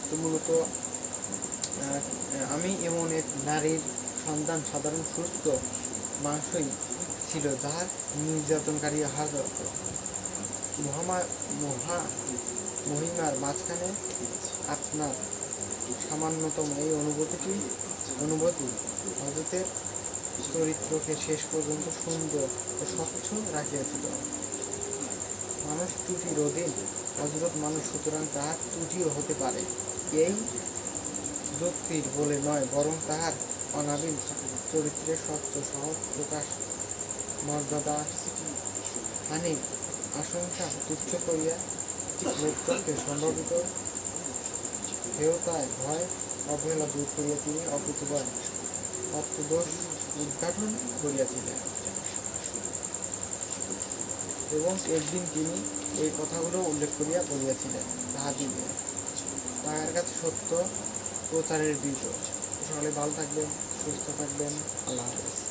তো মূলত আমি এমন এক নারীর সন্তান, সাধারণ সুস্থ মানুষই ছিল যাহার নির্যাতনকারী আহার করত। মহিমার মাঝখানে আপনার সামান্যতম এই অনুভূতি হযরতের চরিত্রকে শেষ পর্যন্ত সুন্দর ও স্বচ্ছ রাখিয়াছিল। মানুষ ত্রুটির অধীন, হযরত মানুষ, সুতরাং তাহার ত্রুটিও হতে পারে, এই যুক্তির বলে নয়, বরং তাহার অনাবিল চরিত্রের স্বচ্ছ সহজ প্রকাশ মর্যাদা হানির আশঙ্কা তুচ্ছ করিয়া লোকজনকে সম্ভাবিত হেয়তায় ভয় অবহেলা দূর করিয়া তিনি অকুতোভয় অত্যদোষ উদ্ঘাটন করিয়াছিলেন। এবং একদিন তিনি এই কথাগুলো উল্লেখ করিয়া বলিয়াছিলেন তাহাদিগে, তাহার কাছে সত্য প্রচারের বীজ। সকলে ভালো থাকবেন, সুস্থ থাকবেন। আল্লাহ হাফেজ।